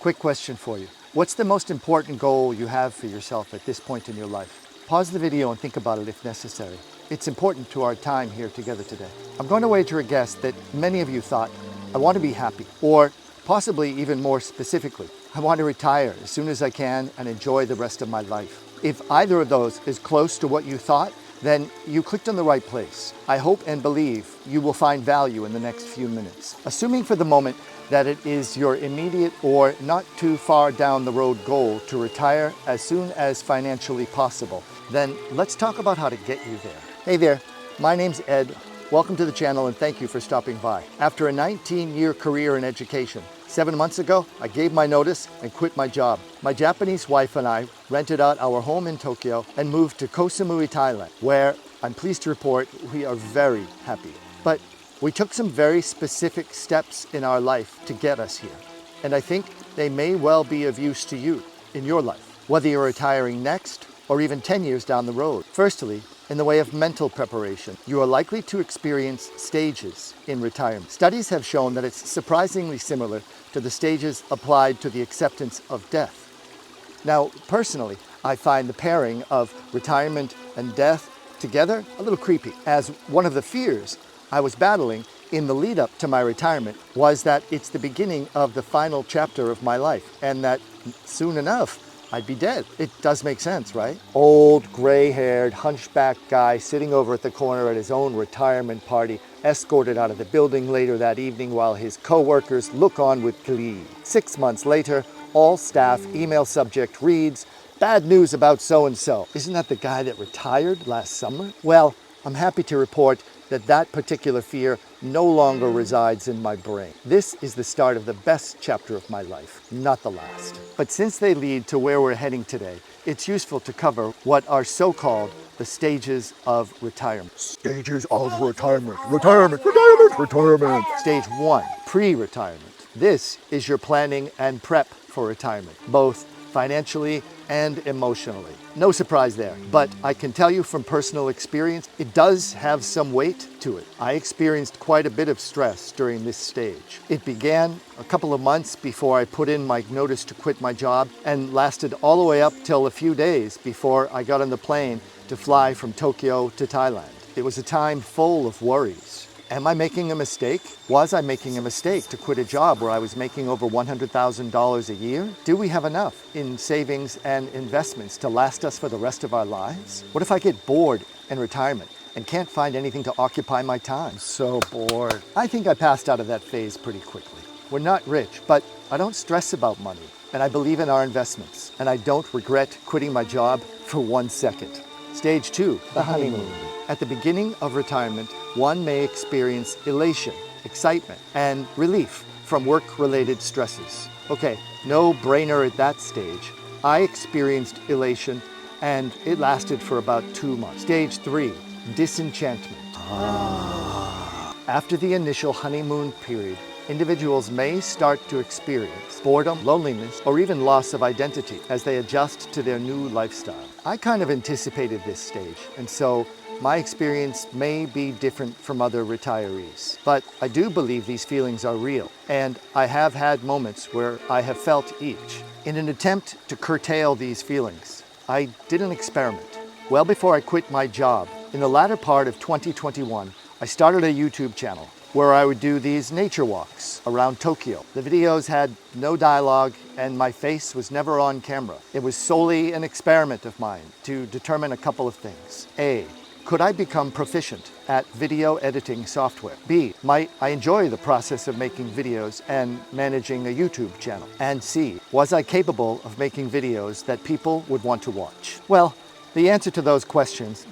Quick question for you. What's the most important goal you have for yourself at this point in your life? Pause the video and think about it if necessary. It's important to our time here together today. I'm going to wager a guess that many of you thought, I want to be happy, or possibly even more specifically, I want to retire as soon as I can and enjoy the rest of my life. If either of those is close to what you thought, then you clicked on the right place. I hope and believe you will find value in the next few minutes. Assuming for the moment that it is your immediate or not too far down the road goal to retire as soon as financially possible, then let's talk about how to get you there. Hey there, my name's Ed. Welcome to the channel and thank you for stopping by. After a 19-year career in education, 7 months ago, I gave my notice and quit my job. My Japanese wife and I rented out our home in Tokyo and moved to Koh Samui, Thailand, where I'm pleased to report we are very happy. But we took some very specific steps in our life to get us here. And I think they may well be of use to you in your life, whether you're retiring next or even 10 years down the road. Firstly, in the way of mental preparation, you are likely to experience stages in retirement. Studies have shown that it's surprisingly similar to the stages applied to the acceptance of death. Now, personally, I find the pairing of retirement and death together a little creepy, as one of the fears I was battling in the lead up to my retirement was that it's the beginning of the final chapter of my life and that soon enough, I'd be dead. It does make sense, right? Old, gray-haired, hunchback guy sitting over at the corner at his own retirement party, escorted out of the building later that evening while his co-workers look on with glee. 6 months later, all staff email subject reads, "Bad news about so-and-so." Isn't that the guy that retired last summer? Well, I'm happy to report that that particular fear no longer resides in my brain. This is the start of the best chapter of my life, not the last. But since they lead to where we're heading today, it's useful to cover what are so-called the stages of retirement. Stages of retirement. Retirement. Stage 1, pre-retirement. This is your planning and prep for retirement, both financially and emotionally. No surprise there, but I can tell you from personal experience, it does have some weight to it. I experienced quite a bit of stress during this stage. It began a couple of months before I put in my notice to quit my job and lasted all the way up till a few days before I got on the plane to fly from Tokyo to Thailand. It was a time full of worries. Am I making a mistake? Was I making a mistake to quit a job where I was making over $100,000 a year? Do we have enough in savings and investments to last us for the rest of our lives? What if I get bored in retirement and can't find anything to occupy my time? So bored. I think I passed out of that phase pretty quickly. We're not rich, but I don't stress about money, and I believe in our investments, and I don't regret quitting my job for 1 second. Stage 2, the honeymoon. At the beginning of retirement, one may experience elation, excitement, and relief from work-related stresses. Okay, no brainer at that stage. I experienced elation, and it lasted for about 2 months. Stage 3, disenchantment. After the initial honeymoon period, individuals may start to experience boredom, loneliness, or even loss of identity as they adjust to their new lifestyle. I kind of anticipated this stage, and so my experience may be different from other retirees. But I do believe these feelings are real, and I have had moments where I have felt each. In an attempt to curtail these feelings, I did an experiment. Well before I quit my job, in the latter part of 2021, I started a YouTube channel where I would do these nature walks around Tokyo. The videos had no dialogue and my face was never on camera. It was solely an experiment of mine to determine a couple of things. A, could I become proficient at video editing software? B, might I enjoy the process of making videos and managing a YouTube channel? And C, was I capable of making videos that people would want to watch? Well, the answer to those questions,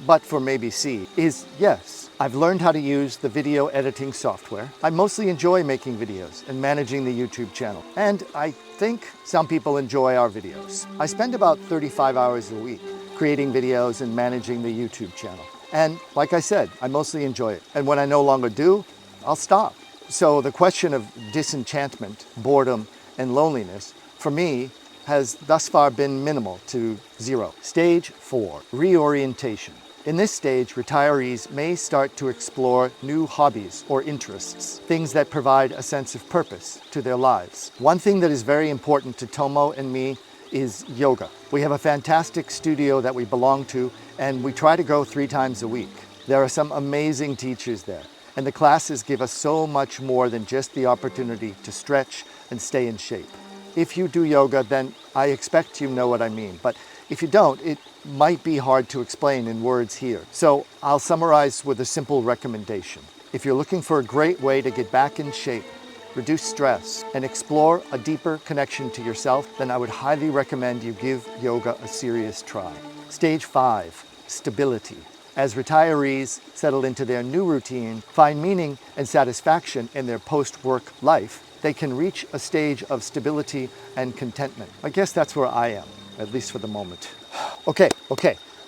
but for maybe C, is yes. I've learned how to use the video editing software. I mostly enjoy making videos and managing the YouTube channel. And I think some people enjoy our videos. I spend about 35 hours a week creating videos and managing the YouTube channel. And like I said, I mostly enjoy it. And when I no longer do, I'll stop. So the question of disenchantment, boredom, and loneliness, for me, has thus far been minimal to zero. Stage 4, reorientation. In this stage, retirees may start to explore new hobbies or interests, things that provide a sense of purpose to their lives. One thing that is very important to Tomo and me is yoga. We have a fantastic studio that we belong to, and we try to go 3 times a week. There are some amazing teachers there, and the classes give us so much more than just the opportunity to stretch and stay in shape. If you do yoga, then I expect you know what I mean, but if you don't, it might be hard to explain in words here. So I'll summarize with a simple recommendation. If you're looking for a great way to get back in shape, reduce stress, and explore a deeper connection to yourself, then I would highly recommend you give yoga a serious try. Stage 5, stability. As retirees settle into their new routine, find meaning and satisfaction in their post-work life, they can reach a stage of stability and contentment. I guess that's where I am, at least for the moment. Okay.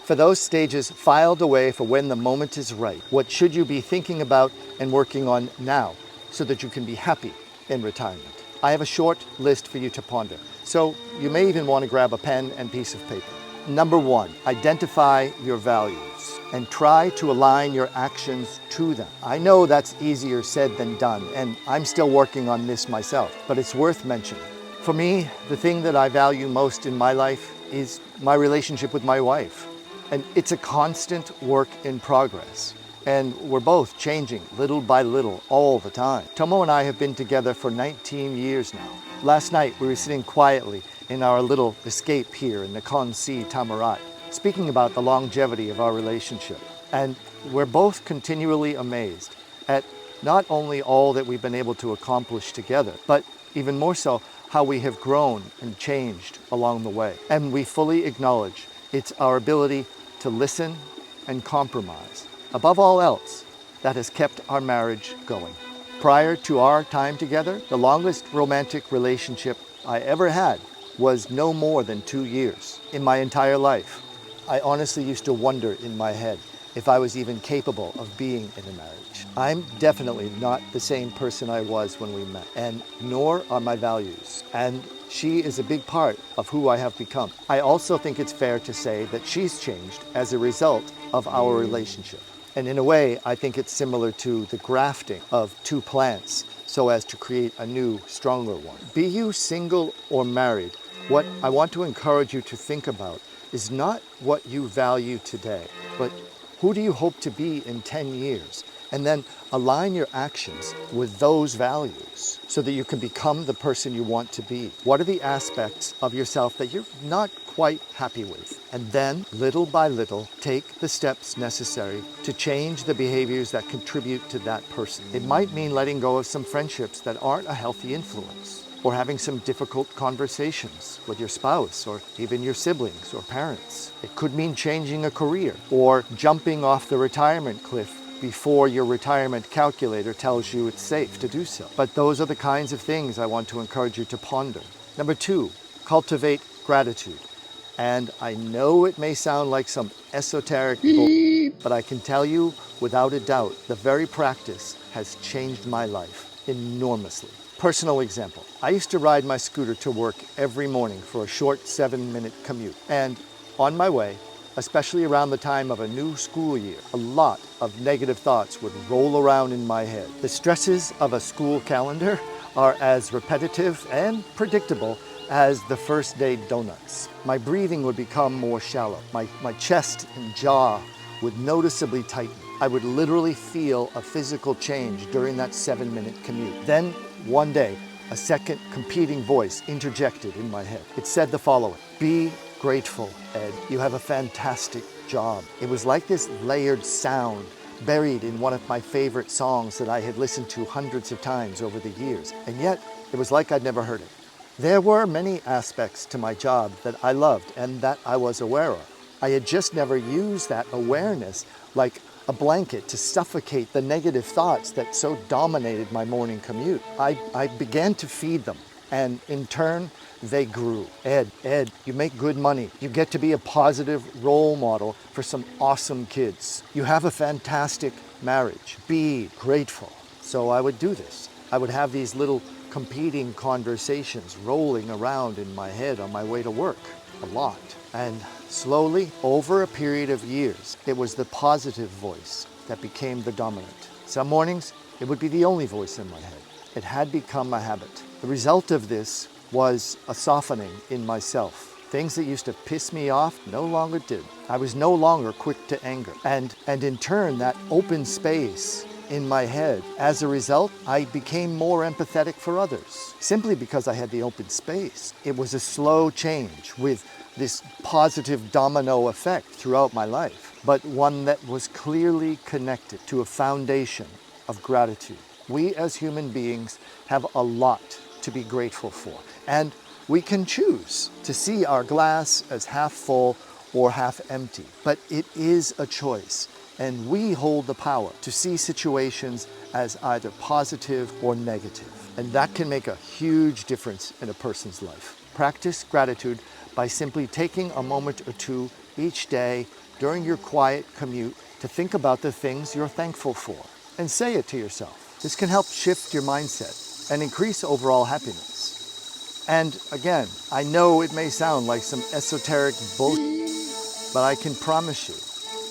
For those stages filed away for when the moment is right, what should you be thinking about and working on now so that you can be happy in retirement? I have a short list for you to ponder, so you may even want to grab a pen and piece of paper. Number 1, identify your values and try to align your actions to them. I know that's easier said than done, and I'm still working on this myself, but it's worth mentioning. For me, the thing that I value most in my life is my relationship with my wife. And it's a constant work in progress. And we're both changing little by little all the time. Tomo and I have been together for 19 years now. Last night we were sitting quietly in our little escape here in the Koh Samui Tamarat, speaking about the longevity of our relationship. And we're both continually amazed at not only all that we've been able to accomplish together, but even more so how we have grown and changed along the way. And we fully acknowledge it's our ability to listen and compromise. Above all else, that has kept our marriage going. Prior to our time together, the longest romantic relationship I ever had was no more than 2 years. In my entire life, I honestly used to wonder in my head if I was even capable of being in a marriage. I'm definitely not the same person I was when we met, and nor are my values. And she is a big part of who I have become. I also think it's fair to say that she's changed as a result of our relationship. And in a way, I think it's similar to the grafting of 2 plants so as to create a new, stronger one. Be you single or married, what I want to encourage you to think about is not what you value today, but who do you hope to be in 10 years? And then align your actions with those values so that you can become the person you want to be. What are the aspects of yourself that you're not quite happy with? And then, little by little, take the steps necessary to change the behaviors that contribute to that person. It might mean letting go of some friendships that aren't a healthy influence, or having some difficult conversations with your spouse or even your siblings or parents. It could mean changing a career or jumping off the retirement cliff before your retirement calculator tells you it's safe to do so. But those are the kinds of things I want to encourage you to ponder. Number 2, cultivate gratitude. And I know it may sound like some esoteric bull, but I can tell you without a doubt, the very practice has changed my life enormously. Personal example, I used to ride my scooter to work every morning for a short 7-minute commute. And on my way, especially around the time of a new school year, a lot of negative thoughts would roll around in my head. The stresses of a school calendar are as repetitive and predictable as the first day donuts. My breathing would become more shallow. My chest and jaw would noticeably tighten. I would literally feel a physical change during that 7-minute commute. Then, one day, a second competing voice interjected in my head. It said the following: "Be grateful, Ed. You have a fantastic job." It was like this layered sound buried in one of my favorite songs that I had listened to hundreds of times over the years. And yet, it was like I'd never heard it. There were many aspects to my job that I loved and that I was aware of. I had just never used that awareness like a blanket to suffocate the negative thoughts that so dominated my morning commute. I began to feed them, and in turn, they grew. Ed, you make good money. You get to be a positive role model for some awesome kids. You have a fantastic marriage. Be grateful. So I would do this. I would have these little competing conversations rolling around in my head on my way to work a lot. And Slowly, over a period of years, it was the positive voice that became the dominant. Some mornings, it would be the only voice in my head. It had become a habit. The result of this was a softening in myself. Things that used to piss me off no longer did. I was no longer quick to anger. And in turn, that open space in my head, as a result, I became more empathetic for others, simply because I had the open space. It was a slow change with this positive domino effect throughout my life, but one that was clearly connected to a foundation of gratitude. We as human beings have a lot to be grateful for, and we can choose to see our glass as half full or half empty, but it is a choice, and we hold the power to see situations as either positive or negative, and that can make a huge difference in a person's life. Practice gratitude by simply taking a moment or two each day during your quiet commute to think about the things you're thankful for, and say it to yourself. This can help shift your mindset and increase overall happiness. And again, I know it may sound like some esoteric bullshit, but I can promise you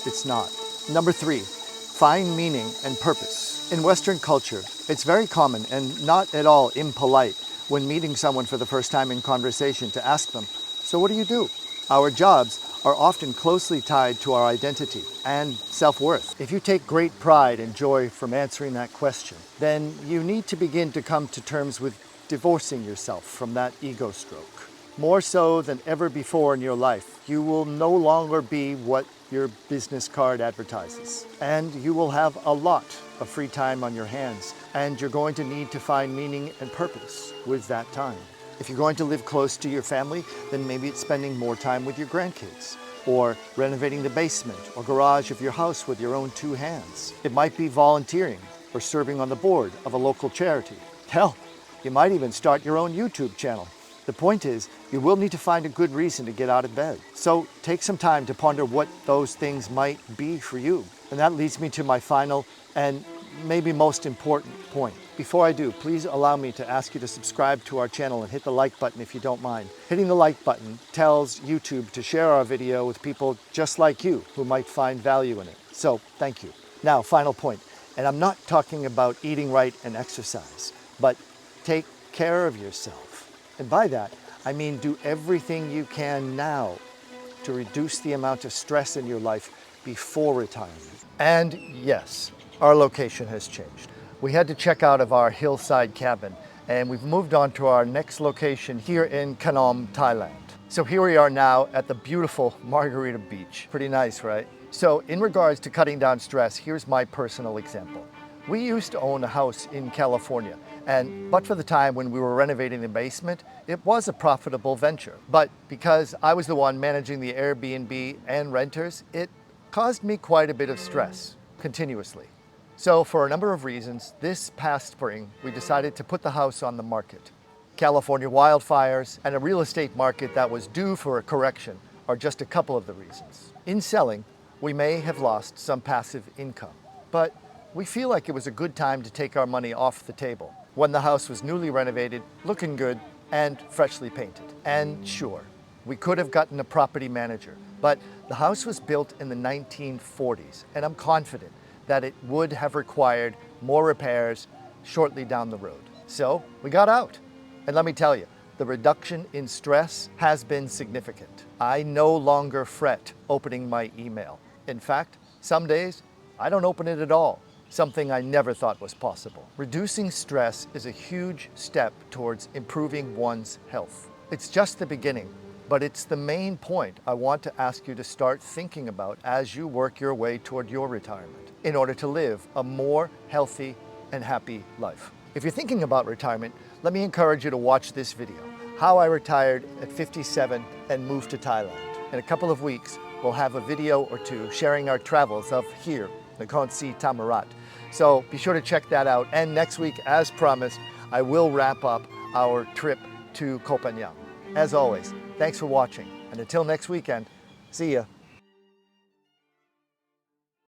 it's not. Number 3, find meaning and purpose. In Western culture, it's very common and not at all impolite when meeting someone for the first time in conversation to ask them, "So what do you do?" Our jobs are often closely tied to our identity and self-worth. If you take great pride and joy from answering that question, then you need to begin to come to terms with divorcing yourself from that ego stroke. More so than ever before in your life, you will no longer be what your business card advertises. And you will have a lot of free time on your hands, and you're going to need to find meaning and purpose with that time. If you're going to live close to your family, then maybe it's spending more time with your grandkids, or renovating the basement or garage of your house with your own 2 hands. It might be volunteering or serving on the board of a local charity. Hell, you might even start your own YouTube channel. The point is, you will need to find a good reason to get out of bed. So take some time to ponder what those things might be for you. And that leads me to my final and maybe most important point. Before I do, please allow me to ask you to subscribe to our channel and hit the like button if you don't mind. Hitting the like button tells YouTube to share our video with people just like you who might find value in it. So thank you. Now, final point, and I'm not talking about eating right and exercise, but take care of yourself. And by that, I mean do everything you can now to reduce the amount of stress in your life before retirement. And yes, our location has changed. We had to check out of our hillside cabin, and we've moved on to our next location here in Koh Samui, Thailand. So here we are now at the beautiful Margarita Beach. Pretty nice, right? So in regards to cutting down stress, here's my personal example. We used to own a house in California, but for the time when we were renovating the basement, it was a profitable venture. But because I was the one managing the Airbnb and renters, it caused me quite a bit of stress continuously. So for a number of reasons, this past spring, we decided to put the house on the market. California wildfires and a real estate market that was due for a correction are just a couple of the reasons. In selling, we may have lost some passive income, but we feel like it was a good time to take our money off the table when the house was newly renovated, looking good, and freshly painted. And sure, we could have gotten a property manager, but the house was built in the 1940s, and I'm confident that it would have required more repairs shortly down the road. So we got out. And let me tell you, the reduction in stress has been significant. I no longer fret opening my email. In fact, some days I don't open it at all, something I never thought was possible. Reducing stress is a huge step towards improving one's health. It's just the beginning, but it's the main point I want to ask you to start thinking about as you work your way toward your retirement in order to live a more healthy and happy life. If you're thinking about retirement, let me encourage you to watch this video, How I Retired at 57 and Moved to Thailand. In a couple of weeks, we'll have a video or two sharing our travels of here, the Koh Samui. So be sure to check that out. And next week, as promised, I will wrap up our trip to Koh Samui. As always, thanks for watching. And until next weekend, see ya.